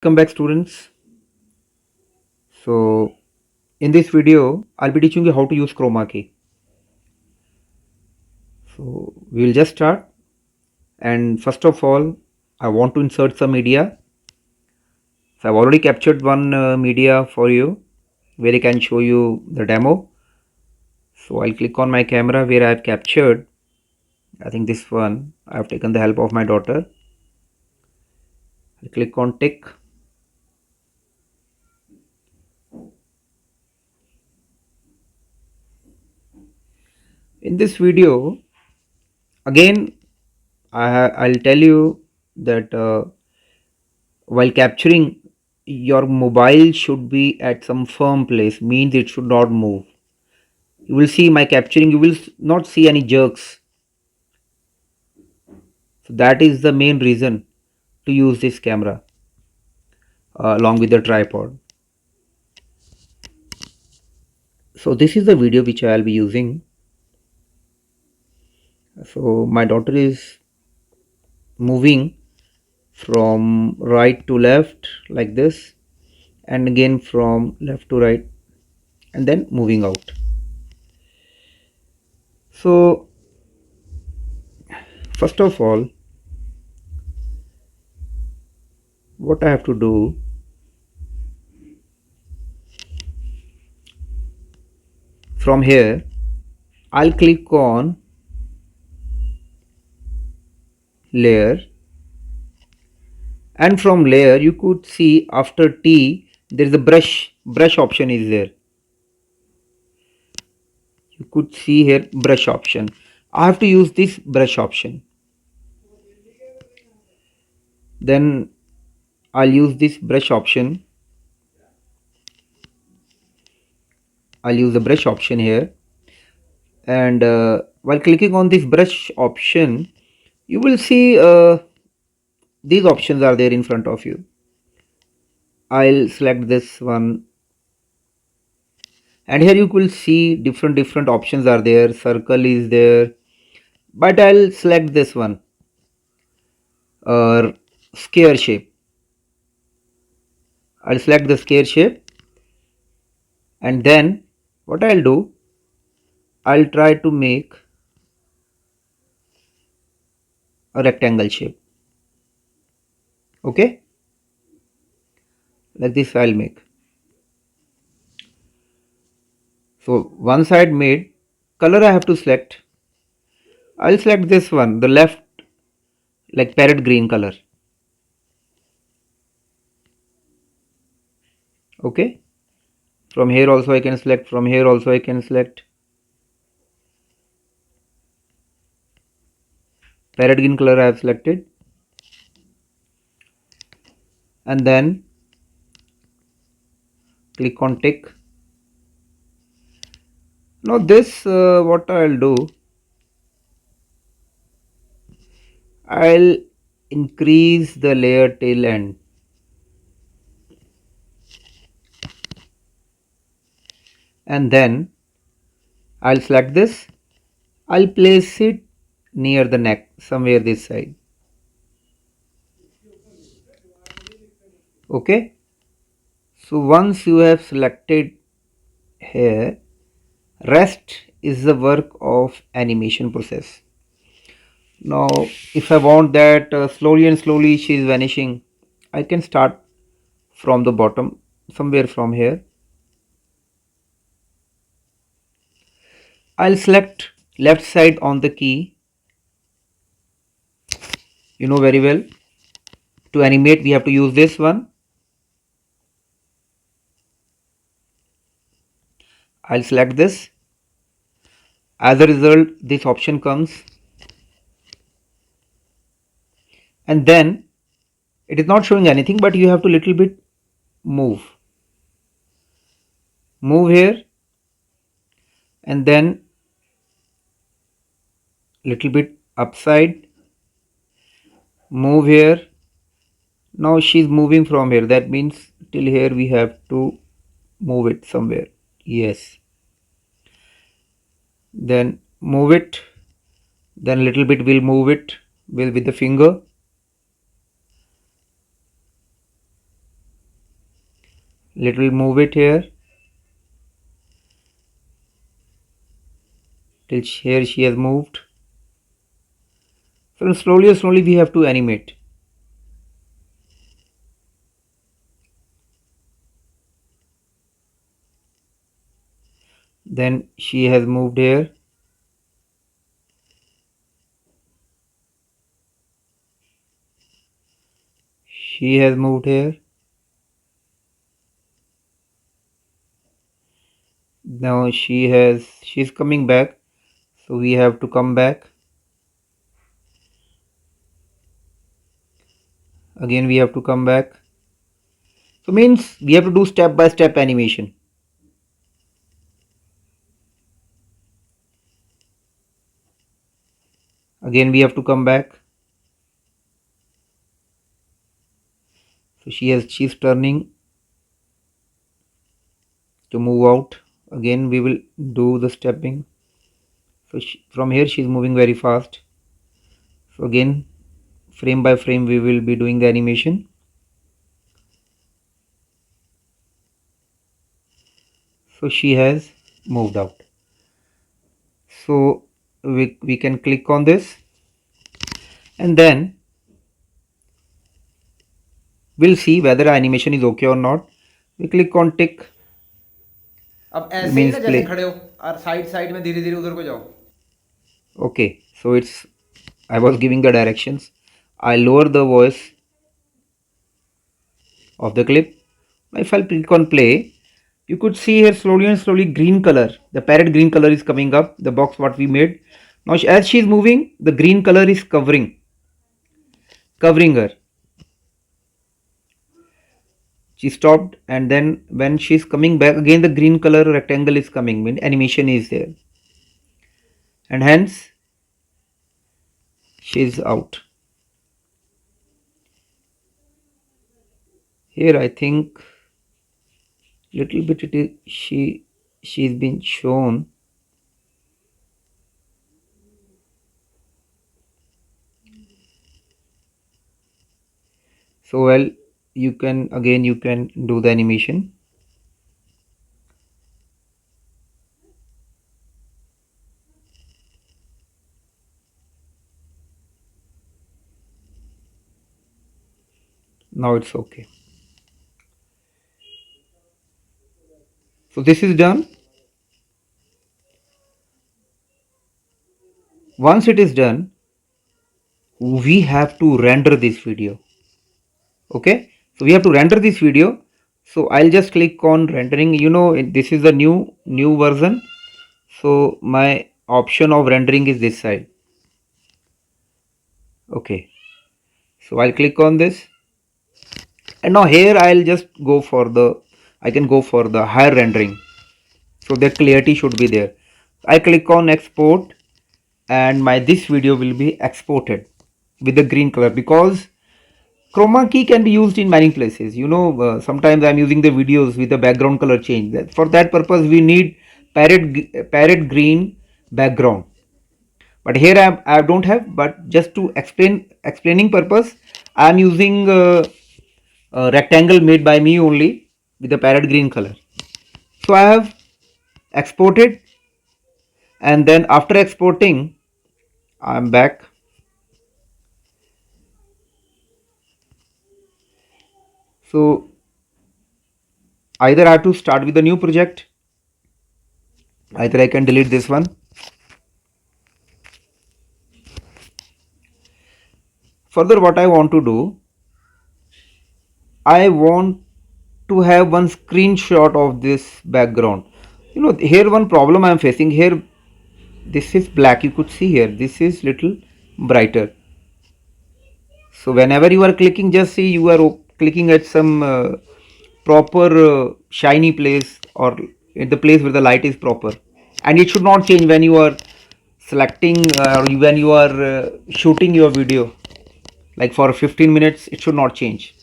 Welcome back, students. So in this video I'll be teaching you how to use chroma key. So we will just start, and first of all I want to insert some media. So I've already captured one media for you where I can show you the demo. So I'll click on my camera where I've captured, I think this one. I've taken the help of my daughter. I'll click on tick. In this video again I'll tell you that while capturing, your mobile should be at some firm place, means it should not move. You will see my capturing, you will not see any jerks. So that is the main reason to use this camera along with the tripod. So this is the video which I will be using. So my daughter is moving from right to left like this, and again from left to right, and then moving out. So first of all, what I have to do, from here I'll click on layer, and from layer you could see after T there is a brush option is there. You could see here brush option. I have to use this brush option. Then I'll use this brush option. I'll use the brush option here, and while clicking on this brush option you will see these options are there in front of you. I'll select this one, and here you could see different options are there. Circle is there, but I'll select this one, square shape. I'll select the square shape, and then what I'll do, I'll try to make a rectangle shape. Okay, like this I'll make. So one side made. Color I have to select. I'll select this one, the left, like parrot green color. Okay, from here also I can select, from here also I can select. Parrot green color I have selected, and then click on tick. Now this what I'll do, I'll increase the layer till end, and then I'll select this. I'll place it near the neck, somewhere this side. Okay, so once you have selected here, rest is the work of animation process. Now if I want that slowly and slowly she is vanishing, I can start from the bottom, somewhere from here. I'll select left side on the key. You know very well, to animate we have to use this one. I'll select this. As a result, this option comes, and then it is not showing anything, but you have to little bit move here, and then little bit upside, move here. Now she's moving from here, that means till here we have to move it somewhere. Yes, then move it, then little bit we'll move it with the finger. Little move it here till here she has moved. So slowly we have to animate. Then she has moved here. She has moved here. Now she's coming back. So we have to come back. Again we have to come back. So means we have to do step by step animation. Again we have to come back. So she's turning to move out. Again we will do the stepping. So from here she's moving very fast. So again frame by frame we will be doing the animation. So she has moved out. So we can click on this, and then we'll see whether animation is okay or not. We click on tick. अब ऐसे ही Means ना जैसे play. खड़े हो और side side में धीरे धीरे उधर को जाओ. Okay, so it's I was giving the directions. I lower the voice of the clip. If I click on play, you could see here slowly and slowly green color. The parrot green color is coming up. The box what we made. Now as she is moving, the green color is covering her. She stopped, and then when she's coming back again, the green color rectangle is coming. Mean animation is there, and hence she's out. Here I think little bit it is she's been shown. So well, you can do the animation. Now it's okay. So this is done. Once it is done, we have to render this video. Okay, so we have to render this video. So I'll just click on rendering. This is the new version. So my option of rendering is this side. Okay, so I'll click on this, and now here I can go for the higher rendering, so the clarity should be there. I click on export, and this video will be exported with the green color, because chroma key can be used in many places. Sometimes I'm using the videos with the background color change. For that purpose we need parrot green background, but here I don't have. But just to explaining purpose, I'm using a rectangle made by me only with the parrot green color. So I have exported, and then after exporting I'm back. So either I have to start with a new project, either I can delete this one. Further, what I want to do, I want to have one screenshot of this background. Here one problem I am facing here. This is black. You could see here. This is little brighter. So whenever you are clicking, just see you are clicking at some proper shiny place, or in the place where the light is proper, and it should not change when you are selecting or when you are shooting your video. Like for 15 minutes, it should not change.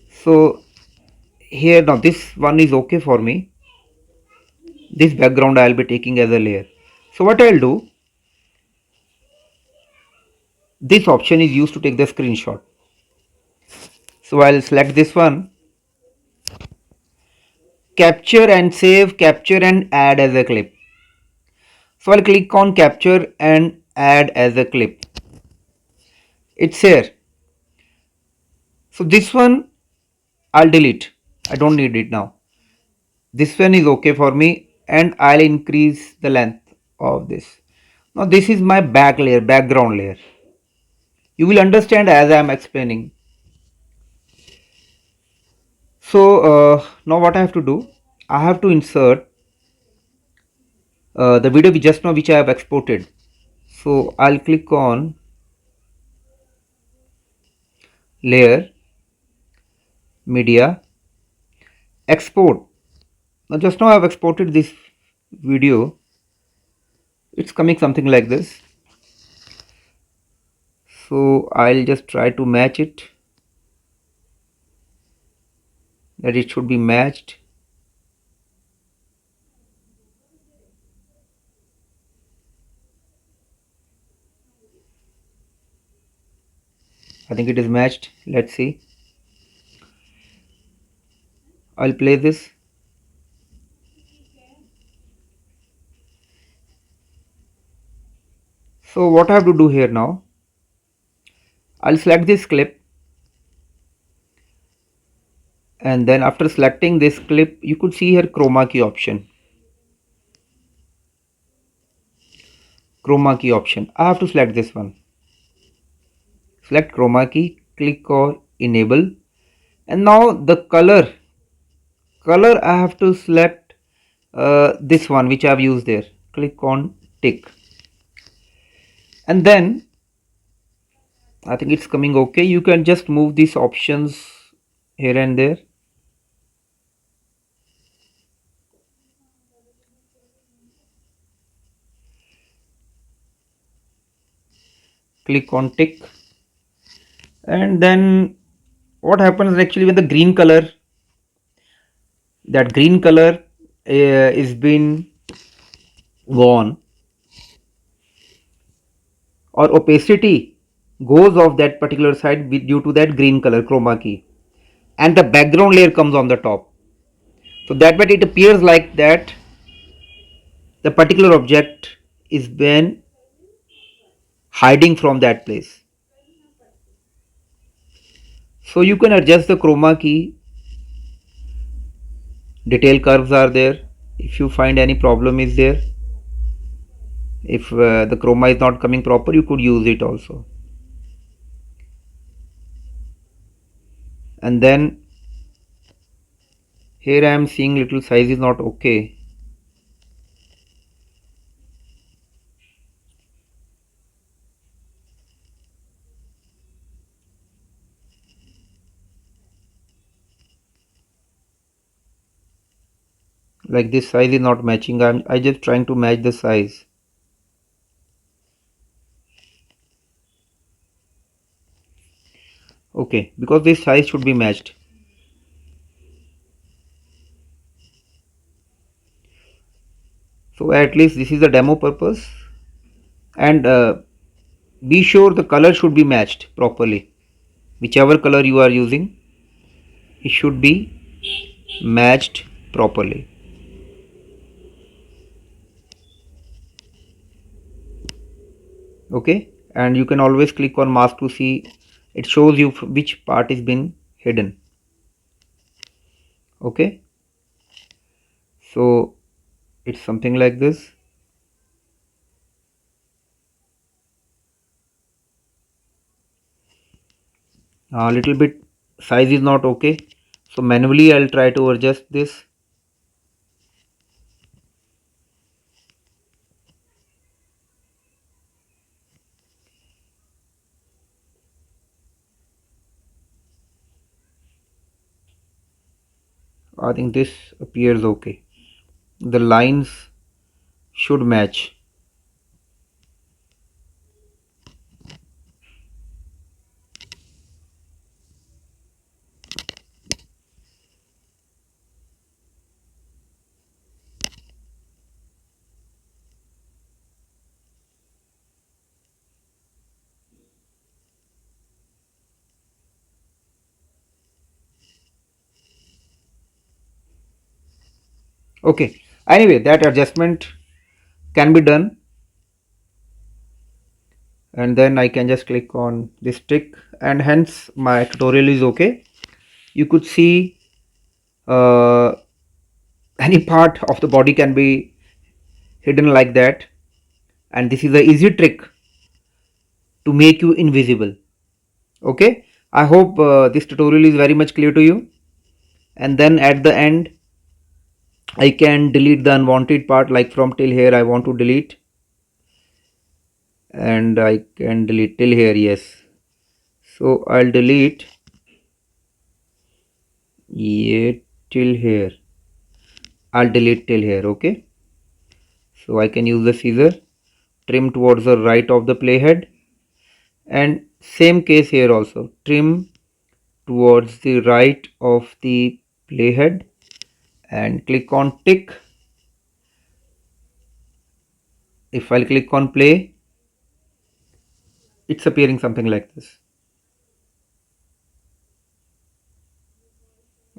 So here now this one is okay for me. This background I will be taking as a layer. So what I will do, this option is used to take the screenshot. So I will select this one, capture and save, capture and add as a clip. So I'll click on capture and add as a clip. It's here. So this one I'll delete. I don't need it now. This one is okay for me, and I'll increase the length of this. Now this is my back layer, background layer. You will understand as I am explaining. So now what I have to do, I have to insert the video just now which I have exported. So I'll click on layer, media, export. Now just now I have exported this video. It's coming something like this. So I'll just try to match it, that it should be matched. I think it is matched. Let's see. I'll play this. So what I have to do here now, I'll select this clip, and then after selecting this clip, you could see here chroma key option. Chroma key option. I have to select this one. Select chroma key, click on enable, and now the color I have to select this one which I have used there. Click on tick, and then I think it's coming okay. You can just move these options here and there. Click on tick, and then what happens actually when the green color, that green color is been gone, or opacity goes off that particular side due to that green color chroma key, and the background layer comes on the top. So that way it appears like that the particular object is been hiding from that place. So you can adjust the chroma key. Detail curves are there. If you find any problem is there, if the chroma is not coming proper, you could use it also. And then here I am seeing little size is not okay. Like this size is not matching. I just trying to match the size. Okay, because this size should be matched. So at least this is the demo purpose, and be sure the color should be matched properly. Whichever color you are using, it should be matched properly. Okay, and you can always click on mask to see, it shows you which part is been hidden. Okay, so it's something like this. A little bit size is not okay, so manually I'll try to adjust this. I think this appears okay. The lines should match. Okay, anyway, that adjustment can be done, and then I can just click on this tick, and hence my tutorial is okay. You could see any part of the body can be hidden like that, and this is a easy trick to make you invisible. Okay, I hope this tutorial is very much clear to you. And then at the end I can delete the unwanted part, like from till here I want to delete, and I can delete till here. Yes, so I'll delete, yeah, till here. I'll delete till here. Okay, so I can use the scissor, trim towards the right of the playhead, and same case here also, trim towards the right of the playhead, and click on tick. If I'll click on play, it's appearing something like this.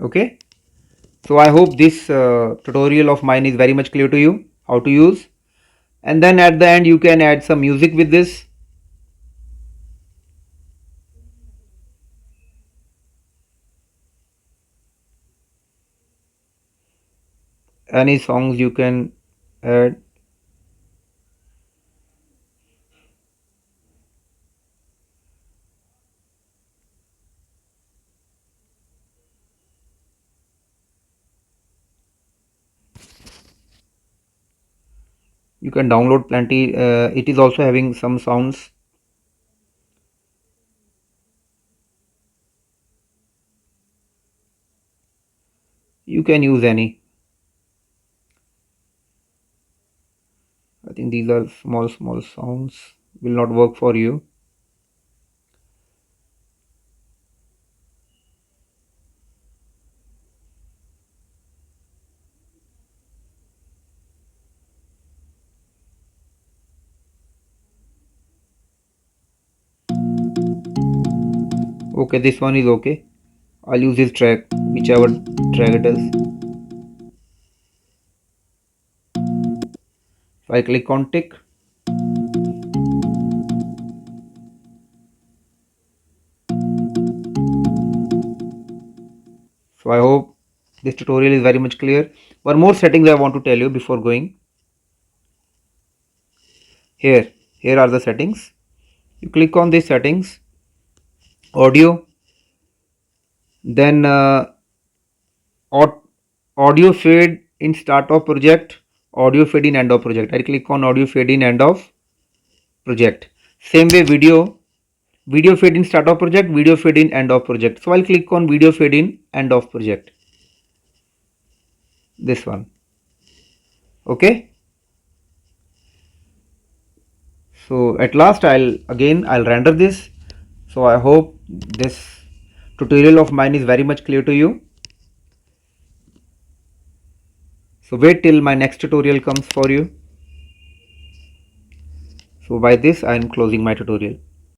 Okay, so I hope this tutorial of mine is very much clear to you how to use. And then at the end you can add some music with this. Any songs you can add. You can download plenty. It is also having some sounds. You can use any. I think these are small sounds, will not work for you. Okay, this one is okay. I'll use this track, whichever track it is. So I click on tick. So I hope this tutorial is very much clear. One more settings I want to tell you before going. Here are the settings. You click on these settings, audio, then audio fade in start of project, audio fade in end of project. I click on audio fade in end of project. Same way video fade in start of project, video fade in end of project. So I'll click on video fade in end of project, this one. Okay, so at last I'll render this. So I hope this tutorial of mine is very much clear to you. So wait till my next tutorial comes for you. So by this I am closing my tutorial.